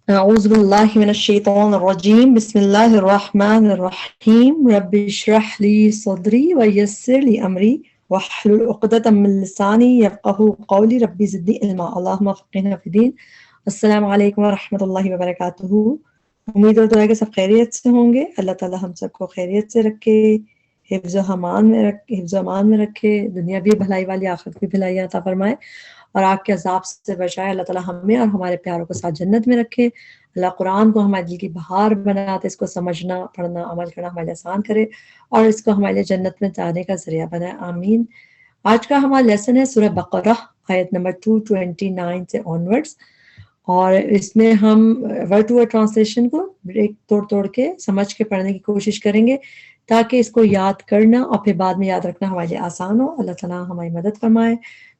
أعوذ بالله من الشيطان الرجيم بسم الله الرحمن الرحيم رب اشرح لي صدري ويسر لي أمري واحلل عقدة من لساني يفقهوا قولي ربي زدني علما اللهم فقهنا في الدين السلام علیکم ورحمۃ اللہ وبرکاتہ۔ امید اور دعا کہ سب خیریت سے ہوں گے۔ اللہ تعالی ہم سب کو خیریت سے رکھے، حفظ و امان میں رکھے، دنیا بھی بھلائی والی آخرت بھی بھلائی عطا فرمائے اور آگ کے عذاب سے بچائے۔ اللہ تعالی ہمیں اور ہمارے پیاروں کو ساتھ جنت میں رکھے۔ اللہ قرآن کو ہمارے دل کی بہار بناتے، اس کو سمجھنا، پڑھنا، عمل کرنا ہمارے لیے آسان کرے اور اس کو ہمارے لیے جنت میں جانے کا ذریعہ بنائے، آمین۔ آج کا ہمارا لیسن ہے سورہ بقرہ آیت نمبر 229 سے آنورڈز، اور اس میں ہم ورڈ ٹو ورڈ ٹرانسلیشن کو ایک توڑ کے سمجھ کے پڑھنے کی کوشش کریں گے تاکہ اس کو یاد کرنا اور پھر بعد میں یاد رکھنا ہمارے لیے آسان ہو۔ اللہ تعالیٰ ہماری مدد فرمائے،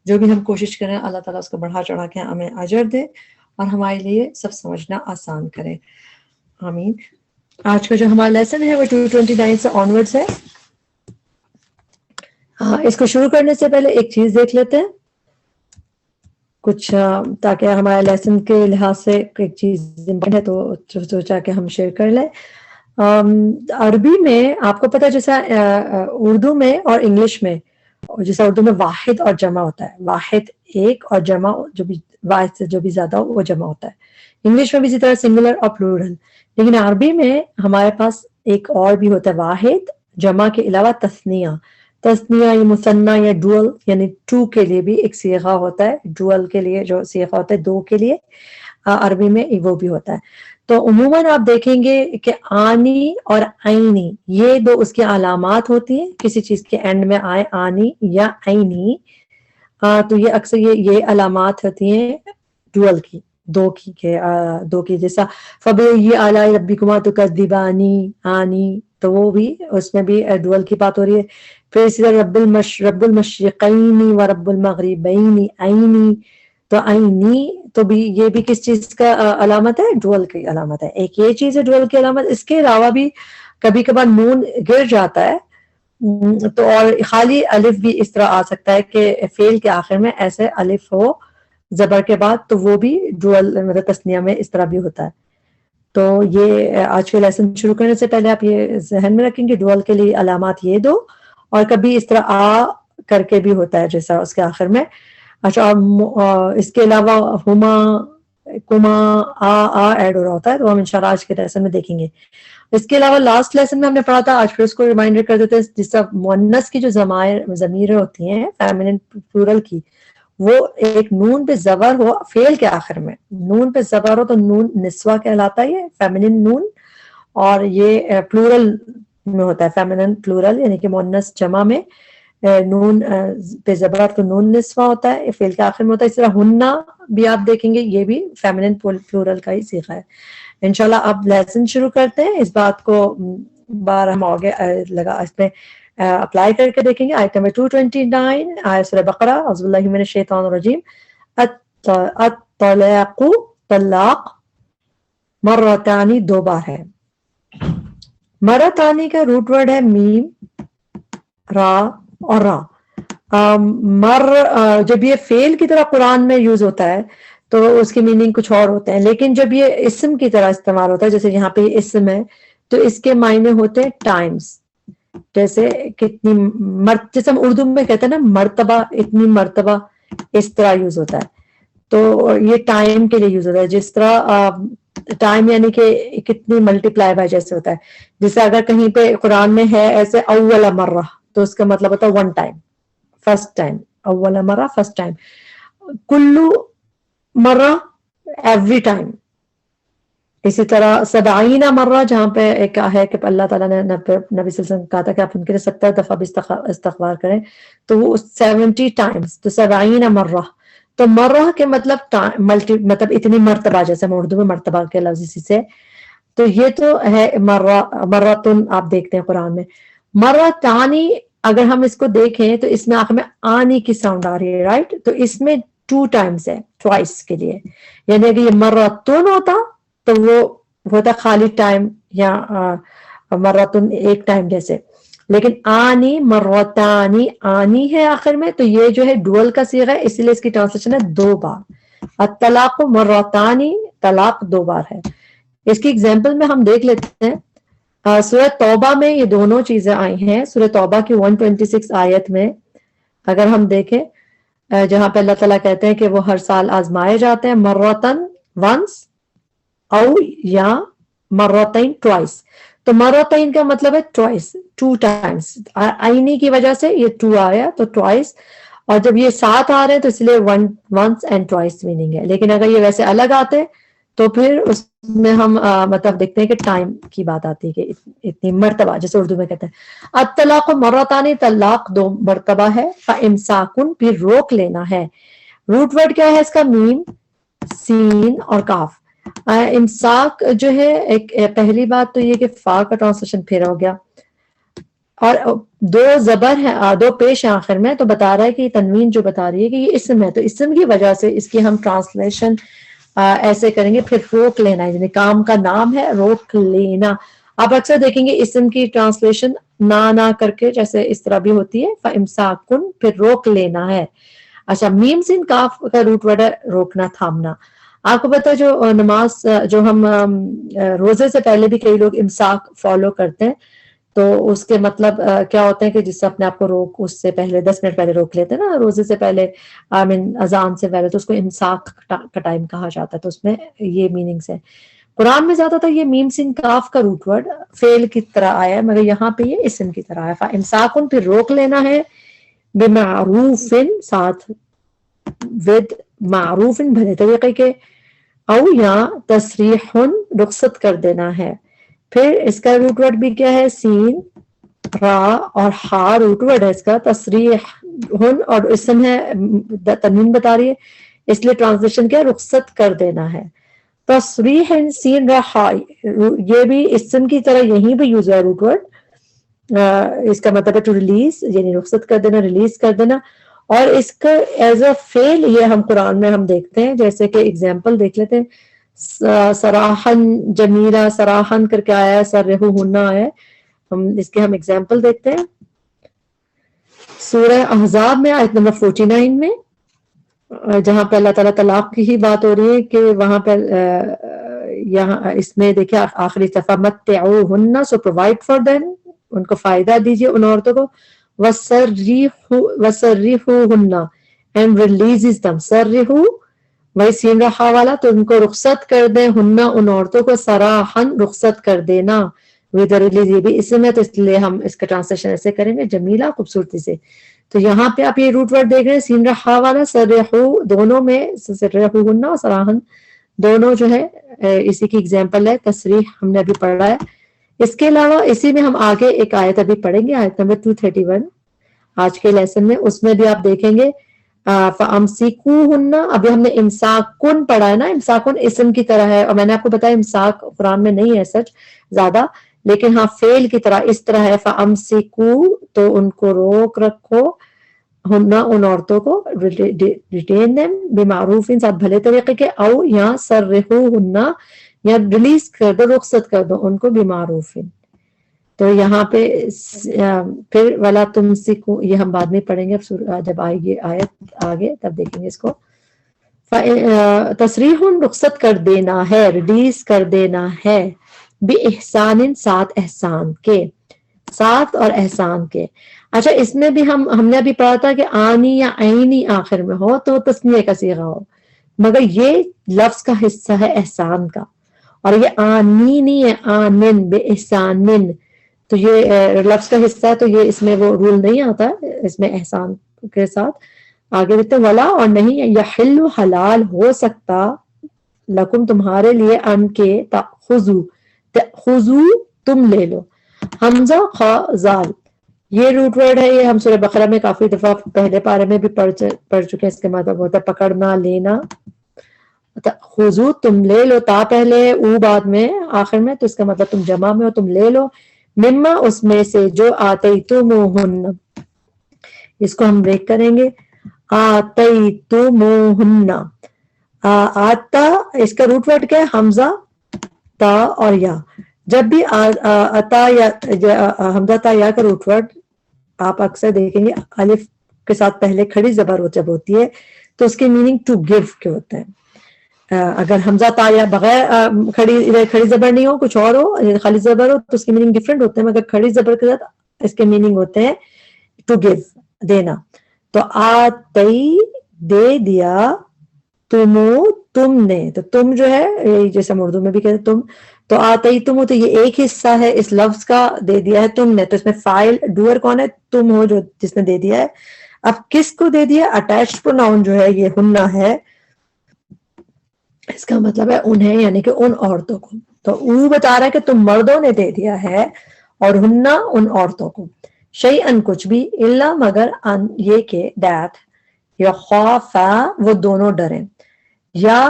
جو بھی ہم کوشش کریں اللہ تعالیٰ اس کو بڑھا چڑھا کے ہمیں اجر دے اور ہمارے لیے سب سمجھنا آسان کرے، آمین۔ آج کا جو ہمارا لیسن ہے وہ 229 سے آنورڈز ہے۔ اس کو شروع کرنے سے پہلے ایک چیز دیکھ لیتے ہیں کچھ، تاکہ ہمارے لیسن کے لحاظ سے ایک چیز امپورٹنٹ ہے تو سوچا کہ ہم شیئر کر لیں۔ عربی میں آپ کو پتہ جیسا اردو میں اور انگلش میں، جیسا اردو میں واحد اور جمع ہوتا ہے، واحد ایک اور جمع جو بھی واحد سے جو بھی زیادہ ہو وہ جمع ہوتا ہے۔ انگلش میں بھی اسی طرح سنگولر اور پلورل، لیکن عربی میں ہمارے پاس ایک اور بھی ہوتا ہے واحد، جمع کے علاوہ تثنیہ یا مثنیٰ یا ڈوئل، یعنی ٹو کے لیے بھی ایک صیغہ ہوتا ہے، ڈوئل کے لیے جو صیغہ ہوتا ہے دو کے لیے عربی میں وہ بھی ہوتا ہے۔ تو عموماً آپ دیکھیں گے کہ آنی اور عینی یہ دو اس کی علامات ہوتی ہیں، کسی چیز کے اینڈ میں آئے آنی یا عینی، تو یہ اکثر یہ علامات ہوتی ہیں ڈوئل کی، دو کی جیسا فَبِأَيِّ آلَاءِ رَبِّكُمَا تُكَذِّبَانِ آنی، تو وہ بھی اس میں بھی ڈوئل کی بات ہو رہی ہے۔ پھر اسی طرح رب المشرقین و رب المغربین عینی، تو عینی تو بھی یہ بھی کس چیز کا علامت ہے؟ ڈوئل کی علامت ہے۔ ایک یہ چیز ہے ڈوئل کی علامت، اس کے علاوہ بھی کبھی کبھار نون گر جاتا ہے تو اور خالی الف بھی اس طرح آ سکتا ہے کہ فعل کے آخر میں ایسے الف ہو زبر کے بعد، تو وہ بھی ڈوئل مطلب تثنیہ میں اس طرح بھی ہوتا ہے۔ تو یہ آج کے لیسن شروع کرنے سے پہلے آپ یہ ذہن میں رکھیں کہ ڈوئل کے لیے علامات یہ دو، اور کبھی اس طرح آ کر کے بھی ہوتا ہے جیسا اس کے آخر میں۔ اچھا، اور اس کے علاوہ ہما، کما، آ ایڈ ہو رہا ہوتا ہے، تو ہم انشاءاللہ آج کے لیسن میں دیکھیں گے۔ اس کے علاوہ لاسٹ لیسن میں ہم نے پڑھا تھا، آج پھر اس کو ریمائنڈر کر دیتے ہیں، جس طرح مؤنث کی جو ضمیریں ہوتی ہیں فیمینن پلورل کی، وہ ایک نون پہ زبر ہو فعل کے آخر میں، نون پہ زبر ہو تو نون نسوہ کہلاتا ہے، یہ فیمینن نون، اور یہ پلورل میں ہوتا ہے، فیمینن پلورل یعنی کہ مؤنث جمع میں نون پہ زبر تو نون نسوہ ہوتا ہے، فعل کے آخر میں ہوتا ہے۔ اس طرح ہننا بھی آپ دیکھیں گے، یہ بھی فیمینن پلورل کا ہی صیغہ ہے۔ انشاءاللہ اب لیسن شروع کرتے ہیں، اس بات کو بار ہم آگے لگا اس میں اپلائی کر کے دیکھیں گے۔ آیت نمبر 229 آیت سورہ بقرہ، اعوذ باللہ من الشیطان الرجیم۔ الطلاق، طلاق مرتانی، دو بار ہے۔ مرتانی کا روٹ ورڈ ہے میم، را اور را۔ جب یہ فعل کی طرح قرآن میں یوز ہوتا ہے تو اس کی میننگ کچھ اور ہوتے ہیں، لیکن جب یہ اسم کی طرح استعمال ہوتا ہے، جیسے یہاں پہ یہ اسم ہے تو اس کے معنی ہوتے ہیں ٹائمز، جیسے کتنی جیسے ہم اردو میں کہتے ہیں نا مرتبہ، اتنی مرتبہ، اس طرح یوز ہوتا ہے۔ تو یہ ٹائم کے لیے یوز ہوتا ہے، جس طرح ٹائم یعنی کہ کتنی ملٹیپلائی بائی جیسے ہوتا ہے، جیسے اگر کہیں پہ قرآن میں ہے ایسے اول مرہ تو اس کا مطلب ہوتا ہے ون ٹائم، فرسٹ ٹائم، اول مرہ فرسٹ ٹائم، کلو مرہ ایوری ٹائم۔ اسی طرح 70 مرہ جہاں پہ ایک ہے کہ اللہ تعالیٰ نے نبی صلی اللہ علیہ وسلم کہا تھا کہ آپ ان کے لیے 70 دفعہ بھی استغفار کریں، تو وہ 70 ٹائمز، تو 70 مرہ، تو مرہ کے مطلب مطلب اتنی مرتبہ، جیسے ہم اردو میں مرتبہ کے لفظ اسی سے، تو یہ تو ہے مرتن آپ دیکھتے ہیں قرآن میں۔ مرتانی اگر ہم اس کو دیکھیں تو اس میں آخر میں آنی کی ساؤنڈ آ رہی ہے، رائٹ، تو اس میں 2 ٹائمز ہے، ٹوائس کے لیے، یعنی اگر یہ مرتن ہوتا تو وہ ہوتا خالی ٹائم یا مرتن ایک ٹائم جیسے، لیکن آنی مرتانی، آنی ہے آخر میں، تو یہ جو ہے ڈوئل کا صیغہ ہے، اسی لیے اس کی ٹرانسلیشن ہے دو بار، الطلاق مرتانی، طلاق 2 بار ہے. اس کی ایگزامپل میں ہم دیکھ لیتے ہیں. سورہ توبہ میں یہ دونوں چیزیں آئی ہیں. سورہ توبہ کی 126 آیت میں اگر ہم دیکھیں جہاں پہ اللہ تعالیٰ کہتے ہیں کہ وہ ہر سال آزمائے جاتے ہیں، مرتن ونس او یا مرتین ٹوائس. تو مرتین کا مطلب ہے ٹوائس، 2 ٹائمس. آئینی کی وجہ سے یہ 2 آیا تو ٹوائس، اور جب یہ 7 آ رہے ہیں تو اس لیے ونس اینڈ ٹوائس میننگ ہے. لیکن اگر یہ ویسے الگ آتے تو پھر اس میں ہم مطلب دیکھتے ہیں کہ ٹائم کی بات آتی ہے کہ اتنی مرتبہ، جیسے اردو میں کہتے ہیں الطلاق مرتانی، طلاق 2 مرتبہ ہے. فامساکن، پھر روک لینا ہے. روٹ ورڈ کیا ہے اس کا؟ میم، سین اور کاف. امساک جو ہے ایک پہلی بات تو یہ کہ فا کا ٹرانسلیشن پھر ہو گیا، اور 2 زبر ہیں، 2 پیش ہیں آخر میں، تو بتا رہا ہے کہ تنوین جو بتا رہی ہے کہ یہ اسم ہے، تو اسم کی وجہ سے اس کی ہم ٹرانسلیشن ایسے کریں گے. پھر روک لینا، یعنی کام کا نام ہے روک لینا. آپ اکثر دیکھیں گے اسم کی ٹرانسلیشن نہ کر کے جیسے اس طرح بھی ہوتی ہے، فامساکن، پھر روک لینا ہے. اچھا، میم سین کاف کا روٹ ورڈ ہے روکنا، تھامنا. آپ کو پتا جو نماز جو ہم روزے سے پہلے بھی کئی لوگ امساک فالو کرتے ہیں، تو اس کے مطلب کیا ہوتے ہیں کہ جس سے اپنے آپ کو روک، اس سے پہلے 10 منٹ پہلے روک لیتے ہیں نا روزے سے پہلے، اذان سے پہلے، تو اس کو امساک کا ٹائم کہا جاتا ہے. تو اس میں یہ میننگز ہے. قرآن میں زیادہ تر یہ میم سین کاف کا روٹ ورڈ فعل کی طرح آیا ہے، مگر یہاں پہ یہ اسم کی طرح ہے. فامساکن، پھر روک لینا ہے، بمعروف، ساتھ ود معروف، بھلے طریقے کے، او یا تصریح، رخصت کر دینا ہے. پھر اس کا روٹ ورڈ بھی کیا ہے؟ سین، را اور ہا روٹ ورڈ ہے اس کا. تصریح اور اسم ہے، تنوین بتا رہی ہے، اس لیے ٹرانسلیشن کیا؟ رخصت کر دینا ہے. تصریح، سین را ہا، یہ بھی اسم کی طرح یہیں بھی یوز ہے روٹ ورڈ. اس کا مطلب ہے ٹو ریلیز، یعنی رخصت کر دینا، ریلیز کر دینا. اور اس کا ایز اے فعل یہ ہم قرآن میں ہم دیکھتے ہیں، جیسے کہ اگزامپل دیکھ لیتے ہیں. سراحن جمیلہ، سراحن کر کے آیا ہے، سرہن آیا ہے. اس کے ہم اگزامپل دیکھتے ہیں سورہ احزاب میں آیت نمبر 49 میں، جہاں پہ اللہ تعالیٰ طلاق کی ہی بات ہو رہی ہے کہ وہاں پہ یہاں اس میں دیکھیں آخری صفحہ، متعوہن، سو پرووائڈ فار دیم، ان کو فائدہ دیجیے ان عورتوں کو. وسرحوہن، اینڈ ریلیز دم. سرحو وہی سین رہا والا، تو ان کو رخصت کر دیں، ہننا ان عورتوں کو، سراحن رخصت کر دینا، ود ریلیز یہ بھی اسم ہے، تو اس لیے ہم اس کا ٹرانسلیشن ایسے کریں گے، جمیلہ، خوبصورتی سے. تو یہاں پہ آپ یہ روٹ ورڈ دیکھ رہے ہیں، سین رہا والا، سرحو، دونوں میں سرحوہن اور سراحن دونوں جو ہے اسی کی اگزامپل ہے. تصریح ہم نے ابھی پڑھا ہے. اس کے علاوہ اسی میں ہم آگے ایک آیت ابھی پڑھیں گے، آیت نمبر 231 آج کے لیسن میں. اس میں بھی آپ دیکھیں گے فَأَمْسِكُوهُنَّ، ابھی ہم نے امساکن پڑھا ہے نا، امساکن اسم کی طرح ہے، اور میں نے آپ کو بتایا امساک قرآن میں نہیں ہے سچ زیادہ، لیکن ہاں فعل کی طرح اس طرح ہے. فَأَمْسِكُوا، تو ان کو روک رکھو، ہننا ان عورتوں کو، ریٹین دیم، بمعروف، ساتھ بھلے طریقے کے، او یا سرحوہن، یا ریلیز کر دو، رخصت کر دو ان کو، بمعروف. تو یہاں پہ پھر ولا تمسکو، یہ ہم بعد میں پڑھیں گے، جب آئے گی آیت آگے تب دیکھیں گے اس کو. تصریح، رخصت کر دینا ہے، ریلیز کر دینا ہے، بِإِحْسَانٍ، ساتھ احسان کے، ساتھ اور احسان کے. اچھا، اس میں بھی ہم نے ابھی پڑھا تھا کہ آنی یا عینی آخر میں ہو تو تسنیہ کا صیغہ ہو، مگر یہ لفظ کا حصہ ہے احسان کا، اور یہ آنی نہیں ہے، آنن، بِإِحْسَانٍ، تو یہ لفظ کا حصہ ہے، تو یہ اس میں وہ رول نہیں آتا اس میں احسان کے ساتھ. آگے دیکھتے ہیں، ولا، اور نہیں، یحل، حلال ہو سکتا، لکم تمہارے لیے، ان کے، تأخذو تم لے لو. حمزہ، خا، زال، یہ روٹ ورڈ ہے، یہ ہم سورہ بقرہ میں کافی دفعہ پہلے پارے میں بھی پڑھ چکے ہیں. اس کے مطلب ہوتا ہے پکڑنا، لینا. خذو، تم لے لو، تا پہلے ہے، او بعد میں آخر میں، تو اس کا مطلب تم جمع میں ہو، تم لے لو. مما، اس میں سے، جو آتیتموہن، اس کو ہم بریک کریں گے، آتیتموہن. آتا، اس کا روٹ ورڈ کیا ہے؟ حمزہ، تا اور یا. جب بھی اتا یا حمزہ تا یا کا روٹ ورڈ آپ اکثر دیکھیں گے الف کے ساتھ پہلے کھڑی زبر جب ہوتی ہے تو اس کے میننگ ٹو گیو کے ہوتے ہیں. اگر حمزہ تا یا بغیر کھڑی زبر نہیں ہو، کچھ اور ہو، خالی زبر ہو، تو اس کے میننگ ڈفرینٹ ہوتے ہیں. مگر کھڑی زبر کے ساتھ اس کے میننگ ہوتے ہیں ٹو گیو، دینا. تو آتی دے دیا، تم نے، تو تم جو ہے جیسے ہم اردو میں بھی کہتے ہیں تم، تو آتی تم، تو یہ ایک حصہ ہے اس لفظ کا، دے دیا ہے تم نے. تو اس میں فائل ڈوئر کون ہے؟ تم ہو جو جس نے دے دیا ہے. اب کس کو دے دیا؟ اٹیچ پروناؤن جو ہے یہ ہننا ہے، اس کا مطلب ہے انہیں، یعنی کہ ان عورتوں کو. تو او بتا رہا ہے کہ تم مردوں نے دے دیا ہے، اور ہننا ان عورتوں کو. شیئن کچھ بھی، الا مگر، ان یہ کہ، دیٹ یا خوفا وہ دونوں ڈریں. یا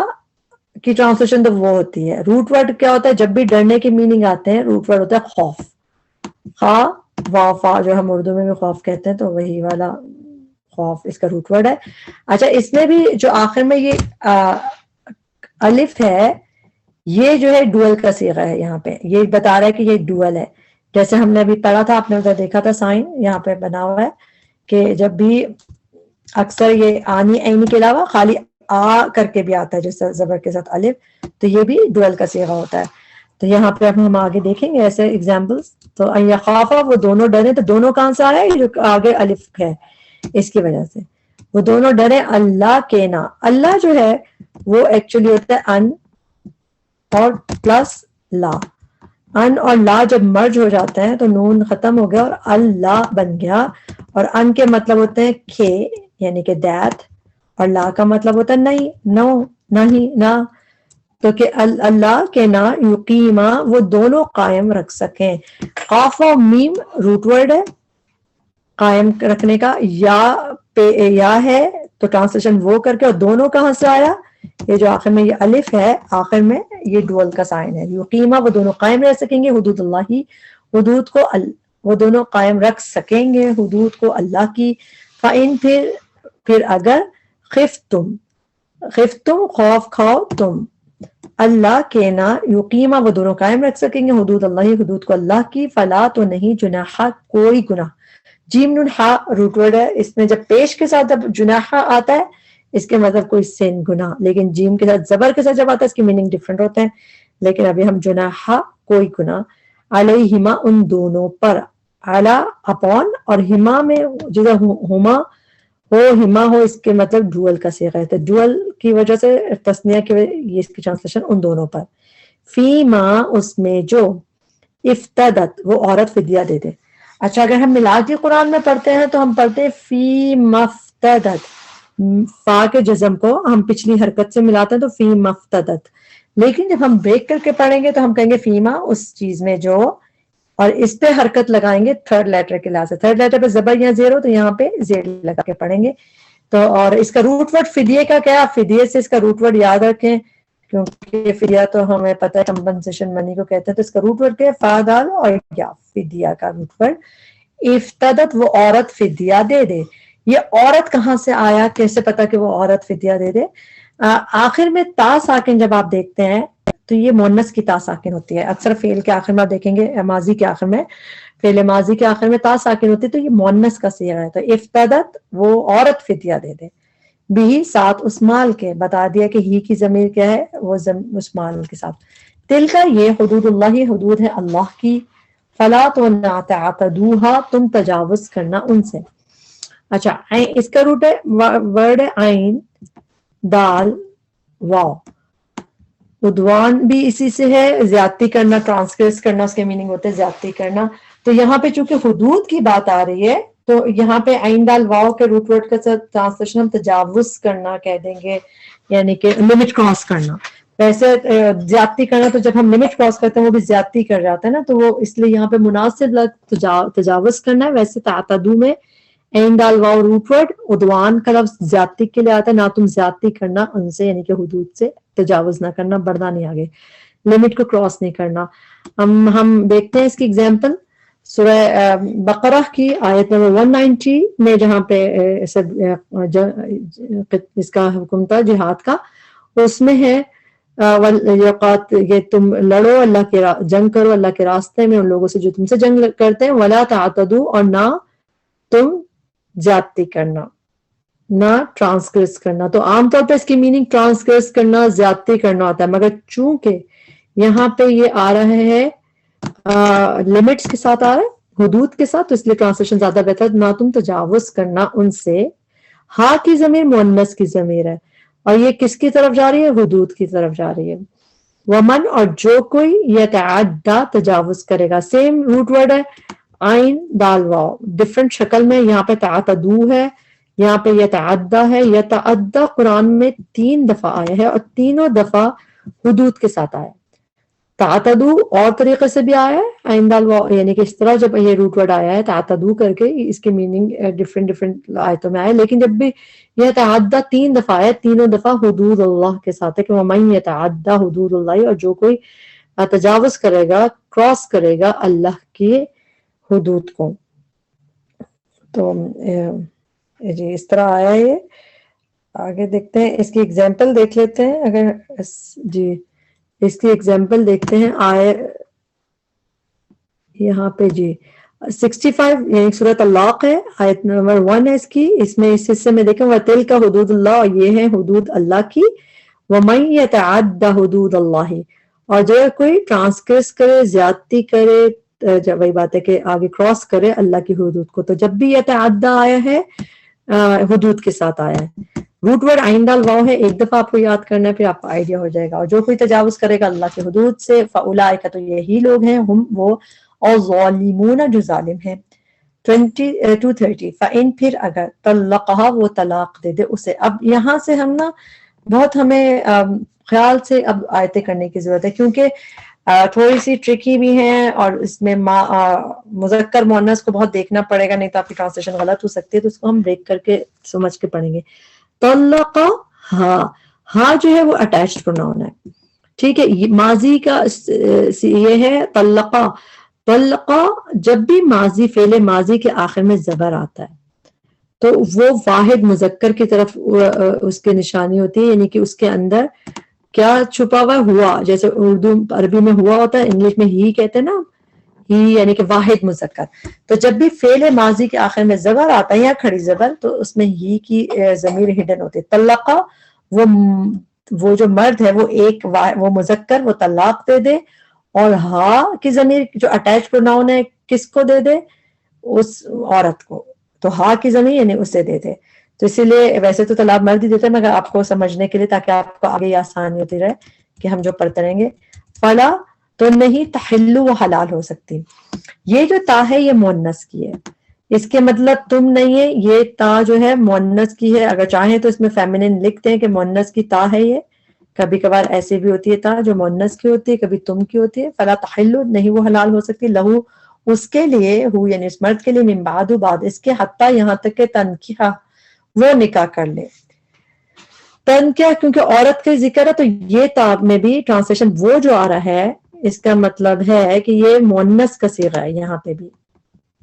کی ٹرانسلیشن تو وہ ہوتی ہے، روٹ ورڈ کیا ہوتا ہے؟ جب بھی ڈرنے کے میننگ آتے ہیں روٹ ورڈ ہوتا ہے خوف. خا وا فا جو ہم اردو میں بھی خوف کہتے ہیں، تو وہی والا خوف اس کا روٹ ورڈ ہے. اچھا، اس میں بھی جو آخر میں یہ الف ہے، یہ جو ہے ڈوئل کا صیغہ ہے. یہاں پہ یہ بتا رہا ہے کہ یہ ڈوئل ہے. جیسے ہم نے ابھی پڑھا تھا، آپ نے ادھر دیکھا تھا سائن یہاں پہ بنا ہوا ہے کہ جب بھی اکثر یہ آنی عینی کے علاوہ خالی آ کر کے بھی آتا ہے جیسے زبر کے ساتھ الف، تو یہ بھی ڈوئل کا صیغہ ہوتا ہے. تو یہاں پہ اب ہم آگے دیکھیں گے ایسے ایگزامپلس. تو یخافا وہ دونوں ڈرے، تو دونوں کہاں سے آیا ہے؟ جو آگے الف ہے اس کی وجہ سے. وہ دونوں ڈرے اللہ کے نا. اللہ جو ہے وہ ایکچولی ہوتا ہے ان اور پلس لا. ان اور لا جب مرج ہو جاتے ہیں تو نون ختم ہو گیا اور اللہ بن گیا. اور ان کے مطلب ہوتے ہیں کھے، یعنی کہ دیٹ، اور لا کا مطلب ہوتا ہے نہیں، نو، نہیں، نہ. تو کہ اللہ کے نا یقیما وہ دونوں قائم رکھ سکیں. قاف و میم روٹ ورڈ ہے قائم رکھنے کا. یا پہ یا ہے تو ٹرانسلیشن وہ کر کے، اور دونوں کہاں سے آیا؟ یہ جو آخر میں یہ الف ہے آخر میں، یہ ڈوئل کا سائن ہے. یقیما وہ دونوں قائم رہ سکیں گے، حدود اللہ ہی، حدود کو وہ دونوں قائم رکھ سکیں گے حدود کو اللہ کی. فَإِن پھر اگر، خفتم خوف کھاؤ تم، اللہ کے نا یقیما وہ دونوں قائم رکھ سکیں گے حدود اللہ، حدود کو اللہ کی. فلا تو نہیں، جناح کوئی گناہ. جیم نون ہا روٹ ورڈ ہے، اس میں جب پیش کے ساتھ جب جناح آتا ہے اس کے مطلب کوئی سن، گناہ. لیکن جیم کے ساتھ زبر کے ساتھ جب آتا ہے اس کی میننگ ڈفرنٹ ہوتے ہیں. لیکن ابھی ہم جناح کوئی گناہ، علیہما ان دونوں پر، علی اپون، اور ہما میں جدھر ہما ہو ہما ہو اس کے مطلب ڈوئل کا صیغہ ہے. تو ڈوئل کی وجہ سے تثنیہ کی وجہ یہ اس کی ٹرانسلیشن ان دونوں پر. فی ما اس میں جو، افتدت وہ عورت فدیہ دے دے. اچھا، اگر ہم ملاجی قرآن میں پڑھتے ہیں تو ہم پڑھتے ہیں فی مفتدت، فا کے جزم کو ہم پچھلی حرکت سے ملاتے ہیں تو فی مفتدت. لیکن جب ہم بریک کر کے پڑھیں گے تو ہم کہیں گے فیما اس چیز میں جو، اور اس پہ حرکت لگائیں گے تھرڈ لیٹر کے لحاظ سے. تھرڈ لیٹر پہ زبر یا زیر ہو تو یہاں پہ زیر لگا کے پڑھیں گے. تو اور اس کا روٹ ورڈ فدیے کا کیا؟ فدیے سے اس کا روٹ ورڈ یاد رکھیں، کیونکہ فدیہ تو ہمیں پتہ ہے کمپنسیشن منی کو کہتے ہیں. تو اس کا روٹ ورڈ کیا ہے؟ فا دال اور یا، فدیہ کا روٹ ورڈ. افتدت وہ عورت فدیہ دے دے. یہ عورت کہاں سے آیا؟ کیسے پتا کہ وہ عورت فدیہ دے دے؟ آخر میں تا ساکن جب آپ دیکھتے ہیں تو یہ مونس کی تا ساکن ہوتی ہے. اکثر فعل کے آخر میں آپ دیکھیں گے، ماضی کے آخر میں، فعل ماضی کے آخر میں تا ساکن ہوتی ہے تو یہ مونس کا صیغہ ہے. تو افتدت وہ عورت فدیہ دے دے. بھی ساتھ اس مال کے، بتا دیا کہ ہی کی ضمیر کیا ہے؟ وہ اس مال کے ساتھ. تل کا یہ حدود اللہ، حدود ہے اللہ کی. فلا تو نہ تعتدوها تم تجاوز کرنا ان سے. اچھا، اس کا روٹ ہے ورڈ ہے عین دال واو. عدوان بھی اسی سے ہے، زیادتی کرنا، ٹرانسگریس کرنا، اس کے میننگ ہوتے ہیں زیادتی کرنا. تو یہاں پہ چونکہ حدود کی بات آ رہی ہے تو یہاں پہ عین دال واو کے روٹ ورڈ کا ٹرانسلیشن ہم تجاوز کرنا کہہ دیں گے، یعنی کہ لمٹ کراس کرنا. ویسے زیادتی کرنا تو جب ہم لمٹ کراس کرتے ہیں وہ بھی زیادتی کر جاتا ہے نا، تو وہ اس لیے یہاں پہ مناسب لفظ تجاوز کرنا ہے. ویسے تعتدو میں عین دال واو روٹ ورڈ، عدوان کا لفظ زیادتی کے لیے آتا ہے، نہ تم زیادتی کرنا ان سے، یعنی کہ حدود سے تجاوز نہ کرنا، بڑھنا نہیں آگے، لمٹ کو کراس نہیں کرنا. ہم دیکھتے ہیں اس کی اگزامپل سورہ بقرہ کی آیت نمبر 190 میں، جہاں پہ اس کا حکم تھا جہاد کا. اس میں ہے یہ تم لڑو اللہ کے جنگ کرو اللہ کے راستے میں ان لوگوں سے جو تم سے جنگ کرتے ہیں. ولا تعتدوا اور نہ تم زیادتی کرنا، نہ ٹرانسگریس کرنا. تو عام طور پہ اس کی میننگ ٹرانسگریس کرنا، زیادتی کرنا ہوتا ہے، مگر چونکہ یہاں پہ یہ آ رہا ہے لمٹس کے ساتھ آ رہا ہے، حدود کے ساتھ، تو اس لیے ٹرانسلیشن زیادہ بہتر. نہ تم تجاوز کرنا ان سے. ہاں کی ضمیر مؤنث کی ضمیر ہے، اور یہ کس کی طرف جا رہی ہے؟ حدود کی طرف جا رہی ہے. ومن، اور جو کوئی یتعدی تجاوز کرے گا. سیم روٹ ورڈ ہے، عین دال واو، ڈفرنٹ شکل میں. یہاں پہ تعتدو ہے، یہاں پہ یتعدی ہے. یتعدی قرآن میں 3 دفعہ آیا ہے، اور تینوں دفعہ حدود کے ساتھ آیا. تعتدو اور طریقے سے بھی آیا ہے، عین دال واو، یعنی کہ اس طرح جب یہ روٹ ورڈ آیا ہے تعتدو کر کے، اس کی میننگ ڈفرنٹ آیتوں میں آیا. لیکن جب بھی یہ تعدی 3 دفعہ آیا، تینوں دفعہ حدود اللہ کے ساتھ ہے، کہ وَمَن يَتَعَدَّ حدود اللہ، اور جو کوئی تجاوز کرے گا، کراس کرے گا اللہ کے حدود کو. تو جی اس طرح آیا. یہ آگے دیکھتے ہیں، اس کی اگزامپل دیکھ لیتے ہیں. اگر جی اس کی اگزامپل دیکھتے ہیں. آئے یہاں پہ جی 65 یعنی سورۃ اللاق ہے، آیت نمبر 1 ہے اس کی. اس میں اس حصے میں دیکھیں وَتِلْكَ حدود اللہ، اور یہ ہیں حدود اللہ کی. وَمَن يَتَعَدَّ حدود اللہ، اور جو کوئی ٹرانسگریس کرے، زیادتی کرے، جب وہی بات ہے کہ آگے کراس کرے اللہ کی حدود کو. تو جب بھی یتعدی آیا ہے حدود کے ساتھ آیا ہے. روٹ ورڈ عین دال واو ہے، ایک دفعہ آپ کو یاد کرنا ہے، پھر آپ کو آئیڈیا ہو جائے گا. اور جو کوئی تجاوز کرے گا اللہ کے حدود سے، فَأُولَٰئِکَ، تو یہی لوگ ہیں، ہم وہ، اور ظالمون، جو ظالم ہیں. 230 فَإِن، پھر اگر طلقها، وہ طلاق دے دے اسے. اب یہاں سے ہم نا بہت ہمیں خیال سے اب آیتیں کرنے کی ضرورت ہے، کیونکہ تھوڑی سی ٹرکی بھی ہیں، اور اس میں مذکر مؤنث کو بہت دیکھنا پڑے گا، نہیں تو آپ کی ٹرانسلیشن غلط ہو سکتی ہے. تو اس کو ہم دیکھ کر کے سمجھ کے پڑھیں گے. طلقا، ہاں، ہاں جو ہے وہ اٹیچڈ پروناؤن ہے، ٹھیک ہے. ماضی کا یہ ہے طلقا. طلقا جب بھی ماضی، فعل ماضی کے آخر میں زبر آتا ہے تو وہ واحد مذکر کی طرف اس کی نشانی ہوتی ہے، یعنی کہ اس کے اندر کیا چھپا ہوا ہوا. جیسے اردو عربی میں ہوا ہوتا ہے، انگلش میں ہی کہتے ہیں نا، ہی یعنی کہ واحد مذکر. تو جب بھی فعل ماضی کے آخر میں زبر آتا ہے یا کھڑی زبر، تو اس میں ہی کی ضمیر ہڈن ہوتی ہے. طلقا، وہ جو مرد ہے، وہ مذکر، وہ طلاق دے دے، اور ہا کی ضمیر جو اٹیچ پروناؤن ہے کس کو دے دے؟ اس عورت کو. تو ہا کی ضمیر یعنی اسے دے دے. تو اسی لیے ویسے تو طلاق مرد ہی دیتے ہیں، مگر آپ کو سمجھنے کے لیے، تاکہ آپ کو آگے آسانی ہوتی رہے کہ ہم جو پڑھتے رہیں گے. فلا، تو نہیں، تحلو، وہ حلال ہو سکتی. یہ جو تا ہے یہ مؤنث کی ہے، اس کے مطلب تم نہیں ہے. یہ تا جو ہے مؤنث کی ہے. اگر چاہیں تو اس میں فیمینن لکھتے ہیں کہ مؤنث کی تا ہے. یہ کبھی کبھار ایسی بھی ہوتی ہے تا جو مؤنث کی ہوتی ہے، کبھی تم کی ہوتی ہے. فلا تحلو، نہیں وہ حلال ہو سکتی. لہو، اس کے لیے، ہو یعنی اس مرد کے لیے، من بعد، بعد اس کے، حتیٰ، یہاں تک کہ تنکیحہ، وہ نکاح کر لے. تنکیح کیونکہ عورت کا ذکر ہے، تو یہ تا میں بھی ٹرانسلیشن وہ جو آ رہا ہے، اس کا مطلب ہے کہ یہ مؤنث کا صیغہ ہے یہاں پہ بھی.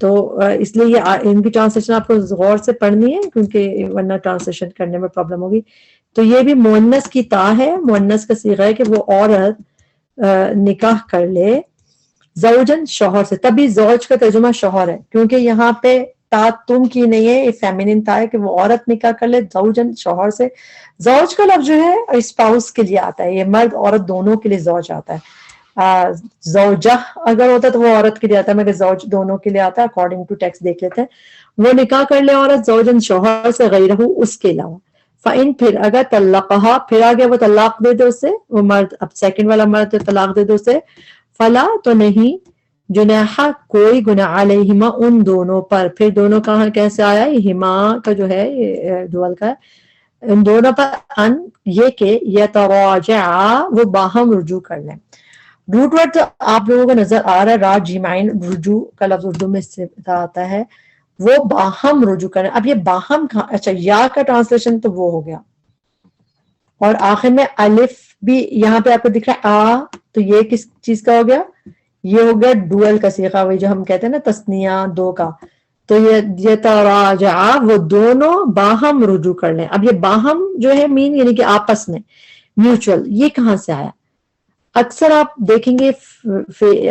تو اس لیے یہ ان کی ٹرانسلیشن آپ کو غور سے پڑھنی ہے، کیونکہ ورنہ ٹرانسلیشن کرنے میں پرابلم ہوگی. تو یہ بھی مؤنث کی تا ہے، مؤنث کا صیغہ ہے کہ وہ عورت نکاح کر لے زوجن، شوہر سے. تبھی زوج کا ترجمہ شوہر ہے، کیونکہ یہاں پہ تا تم کی نہیں ہے، یہ فیمینن تا ہے کہ وہ عورت نکاح کر لے زوجن، شوہر سے. زوج کا لفظ جو ہے اسپاؤس کے لیے آتا ہے، یہ مرد عورت دونوں کے لیے زوج آتا ہے. زوجہ اگر ہوتا ہے تو وہ عورت کے لیے آتا ہے، مگر زوج دونوں کے لیے آتا ہے. اکارڈنگ ٹو ٹیکسٹ دیکھ لیتے ہیں. وہ نکاح کر لے عورت زوجن، شوہر سے، غیرہ، اس کے علاوہ. فَإِن، پھر اگر طلقہا، پھر آگے وہ طلاق دے دے اسے، وہ مرد، اب سیکنڈ والا مرد طلاق دے دے اسے. فلا، تو نہیں، جناح، کوئی گناہ، علیہما، ان دونوں پر. پھر دونوں کہاں کیسے آیا؟ ہما کا جو ہے یہ ڈوئل کا ہے. ان دونوں پر، ان، یہ کہ یتراجعا، وہ باہم رجوع کر لیں. روٹ ورڈ تو آپ لوگوں کو نظر آ رہا ہے، راجمعین، رجوع کا لفظ اردو میں آتا ہے، وہ باہم رجوع کریں. اب یہ باہم کہاں؟ اچھا، یا کا ٹرانسلیشن تو وہ ہو گیا، اور آخر میں الف بھی یہاں پہ آپ کو دکھ رہا ہے آ، تو یہ کس چیز کا ہو گیا؟ یہ ہو گیا ڈوئل کا صیغہ، وہی جو ہم کہتے ہیں نا تثنیہ دو کا. تو یہ تراجعا، وہ دونوں باہم رجوع کر لیں. اب یہ باہم جو ہے مین یعنی کہ آپس میں، میوچل، یہ کہاں سے آیا؟ اکثر آپ دیکھیں گے،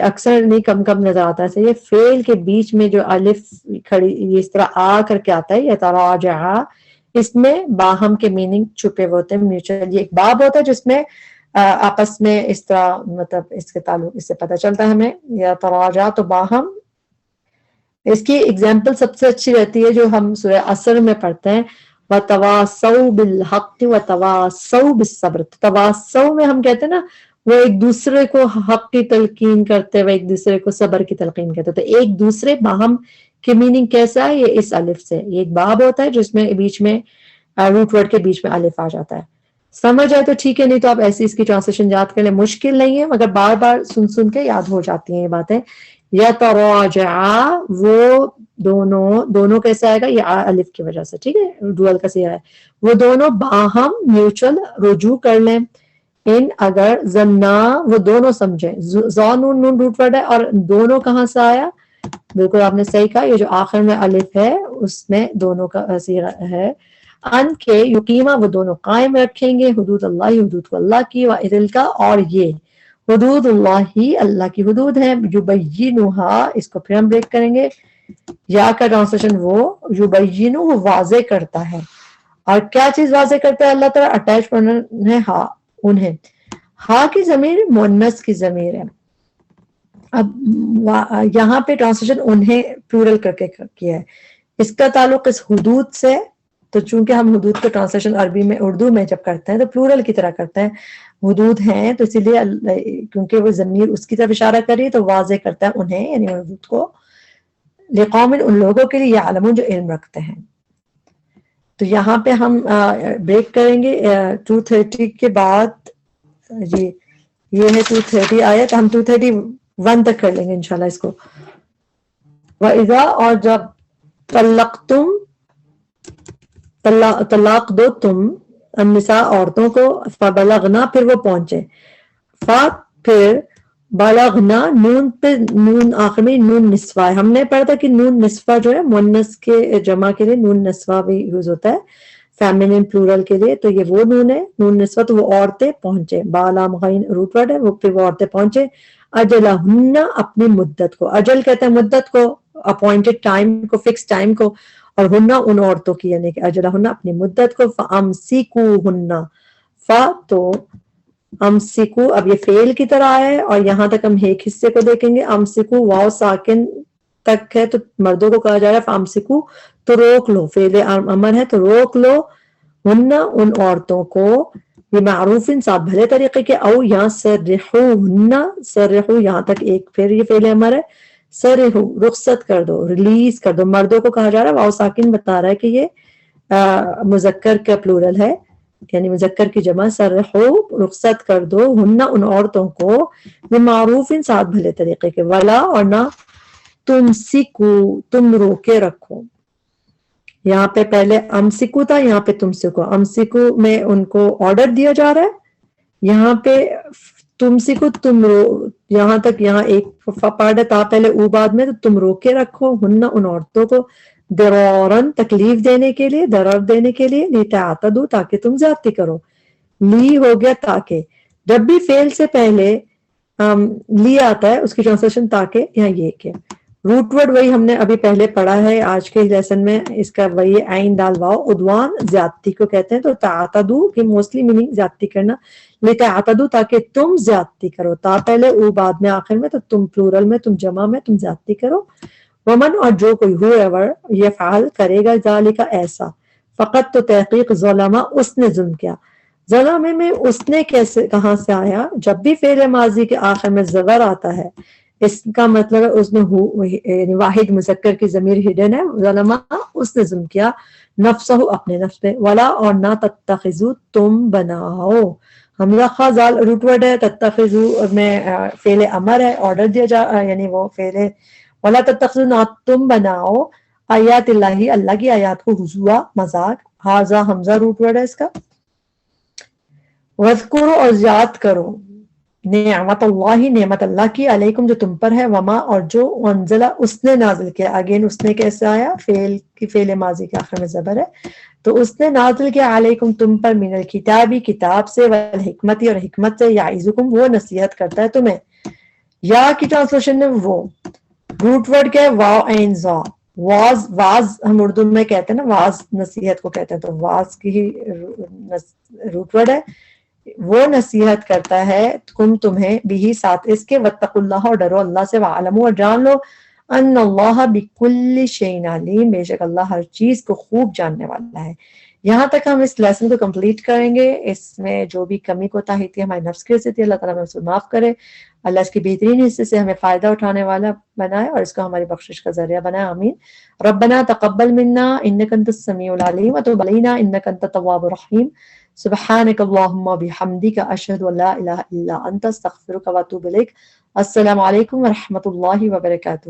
اکثر نہیں، کم کم نظر آتا ہے. یہ فعل کے بیچ میں جو الف کھڑی اس طرح آ کر کے آتا ہے، یہ تراجعا، اس میں باہم کے میننگ چھپے ہوئے ہوتے ہیں میوچل. یہ ایک باب ہوتا ہے جس میں آپس میں اس طرح مطلب اس کے تعلق اس سے پتہ چلتا ہے ہمیں. یا تراجع تو باہم. اس کی اگزامپل سب سے اچھی رہتی ہے جو ہم سورہ عصر میں پڑھتے ہیں وَتَوَاصَوْا بِالْحَقِّ وَتَوَاصَوْا بِالصَّبْرِ. تواصوا میں ہم کہتے ہیں نا وہ ایک دوسرے کو حق کی تلقین کرتے ہوئے ایک دوسرے کو صبر کی تلقین کرتے. تو ایک دوسرے باہم کی میننگ کیسا ہے؟ یہ اس الف سے. یہ ایک باب ہوتا ہے جس میں بیچ میں روٹ ورڈ کے بیچ میں الف آ جاتا ہے. سمجھ آئے تو ٹھیک ہے, نہیں تو آپ ایسی اس کی ٹرانسلیشن یاد کر لیں. مشکل نہیں ہے مگر بار بار سن سن کے یاد ہو جاتی ہیں یہ باتیں. یا تراجعا وہ دونوں کیسے آئے گا؟ یہ الف کی وجہ سے. ٹھیک ہے, ڈوئل کا سیاہ ہے. وہ دونوں باہم میوچل رجوع کر لیں. ان اگر زنا وہ دونوں سمجھیں. زا نون نون روٹ ورڈ ہے اور دونوں کہاں سے آیا؟ بالکل آپ نے صحیح کہا, یہ جو آخر میں الف ہے اس میں دونوں کا صیغہ ہے. ان کے یقیمہ وہ دونوں قائم رکھیں گے حدود اللہ حدود کو اللہ کی وعدل کا. اور یہ حدود اللہ ہی اللہ کی حدود ہیں. یبینھا اس کو پھر ہم بریک کریں گے. یا کا ٹرانسلیشن وہ یبین وہ واضح کرتا ہے. اور کیا چیز واضح کرتا ہے اللہ تعالیٰ؟ اٹیچ ہے ہا انہیں. ہا کی ضمیر مؤنث کی ضمیر ہے. اب یہاں پہ ٹرانسلیشن انہیں پلورل کر کے کیا ہے. اس کا تعلق اس حدود سے. تو چونکہ ہم حدود کا ٹرانسلیشن عربی میں اردو میں جب کرتے ہیں تو پلورل کی طرح کرتے ہیں. حدود ہیں تو اسی لیے کیونکہ وہ ضمیر اس کی طرف اشارہ کر رہی ہے تو واضح کرتا ہے انہیں یعنی حدود کو. لقوم ان لوگوں کے لیے یعلمون جو علم رکھتے ہیں. تو یہاں پہ ہم بریک کریں گے 230 کے بعد. جی یہ ہے 230 آیت. ہم 231 تک کر لیں گے انشاءاللہ اس کو. وَإِذَا اور جب طلقتم طلاق دو تم النساء عورتوں کو فبلغنا پھر وہ پہنچے. پھر بلغنا نون پہ نون آخر میں نون نسوہ ہے. ہم نے پڑھا تھا کہ نون نسوہ جو ہے مؤنث کے جمع کے لیے نون نسوہ بھی یوز ہوتا ہے فیمینن پلورل کے لیے. تو یہ وہ نون ہے نون نسوہ. تو وہ عورتیں پہنچے. بالا مغین روٹ ورڈ ہے. وہ پھر وہ عورتیں پہنچے اجلہن اپنی مدت کو. اجل کہتے ہیں مدت کو, اپوائنٹڈ ٹائم کو, فکس ٹائم کو. اور ہنہ ان عورتوں کی یعنی کہ اجلہن اپنی مدت کو. فامسکوہن تو امسکو اب یہ فعل کی طرح ہے اور یہاں تک ہم ایک حصے کو دیکھیں گے. امسکو واو ساکن تک ہے تو مردوں کو کہا جا رہا ہے فامسکو تو روک لو. فعل امر ہے تو روک لو. ہن ان عورتوں کو بمعروف ساتھ بھلے طریقے کے. او یا سرحوہن سرحو یہاں تک ایک پھر یہ فعل امر ہے. سرحو رخصت کر دو ریلیز کر دو. مردوں کو کہا جا رہا ہے. واو ساکن بتا رہا ہے کہ یہ مذکر کا پلورل ہے یعنی مذکر کی جمع. سرحو رخصت کر دو ہن ان عورتوں کو بمعروف ساتھ بھلے طریقے کے. ولا اور نہ تمسکو تم روکے رکھو. یہاں پہ پہلے امسکو تھا یہاں پہ تمسکو. امسکو میں ان کو آرڈر دیا جا رہا ہے. یہاں پہ تمسکو تم یہاں تک یہاں ایک پارٹ ہے تا پہلے او بعد میں. تو تم روکے رکھو ہن ان عورتوں کو درورن تکلیف دینے کے لیے ضرر دینے کے لیے. لتعتدوا تاکہ تم زیادتی کرو. لی ہو گیا تاکہ. جب بھی فعل سے پہلے لی آتا ہے اس کی ٹرانسلیشن تاکہ. یہاں یہ کہ روٹ ورڈ وہی ہم نے ابھی پہلے پڑھا ہے آج کے لیسن میں. اس کا وہی عین دال واو عدوان زیادتی کو کہتے ہیں. تو تعتدوا کی موسٹلی میننگ زیادتی کرنا. لتعتدوا تاکہ تم زیادتی کرو. تا پہلے او بعد میں آخر میں. تو تم پلورل میں تم جمع میں تم زیادتی کرو. ومن اور جو کوئی whoever یفعل کرے گا ذالک ایسا. فقط تو تحقیق ظلمہ اس نے ظلم کیا. ظلم میں اس نے کیسے کہاں سے آیا؟ جب بھی فعل ماضی کے آخر میں زبر آتا ہے اس کا مطلب ہے اس میں یعنی واحد مذکر کی ضمیر ہڈن ہے. ظلمہ اس نے ظلم کیا نفسہ اپنے نفس پہ. ولا اور نہ تتخذو تم بناؤ. حمزہ خا زال روٹ ورڈ ہے. تتخذو میں فعل امر ہے آرڈر دیا جا یعنی وہ فعل. ولا تتخذو نہ تم بناؤ آیات اللہ اللہ کی آیات کو ہزوا مذاق. ہاذا حمزہ روٹ ورڈ ہے اس کا. وذکرو اور یاد کرو نعمت اللہ نعمت اللہ کی علیکم جو تم پر ہے. وما اور جو انزلہ اس نے نازل کیا. اگین اس نے کیسے آیا؟ فعل ماضی کے آخر میں زبر ہے. تو اس نے نازل کیا علیکم تم پر من الکتابی کتاب سے والحکمتی اور حکمت سے. یعظکم وہ نصیحت کرتا ہے تمہیں. یا کی ٹرانسلیشن میں وہ روٹ ورڈ کیا ہے؟ واو عین زا. واز ہم اردو میں کہتے ہیں نا، واز نصیحت کو کہتے ہیں، تو واز کی ہی روٹ ورڈ ہے. وہ نصیحت کرتا ہے تمہیں بھی ساتھ اس کے، واتقوا اللہ، اور ڈرو اللہ سے، وعلموا، اور جان لو، ان اللہ بکل شیء علیم، بے شک اللہ ہر چیز کو خوب جاننے والا ہے. یہاں تک ہم اس لیسن کو کمپلیٹ کریں گے. اس میں جو بھی کمی کوتاہی تھی ہمارے نفس کی وجہ سے تھی، اللہ تعالیٰ ہمیں اس کو معاف کرے، اللہ اس کی بہترین حصے سے ہمیں فائدہ اٹھانے والا بنائے اور اس کو ہماری بخشش کا ذریعہ بنائے. آمین. ربنا تقبل منا انک انت السمیع العلیم وتب علینا انک انت التواب الرحیم. سبحانک اللہم وبحمدک، اشہد ان لا الہ الا انت، استغفرک واتوب الیک. السلام علیکم ورحمۃ اللہ وبرکاتہ.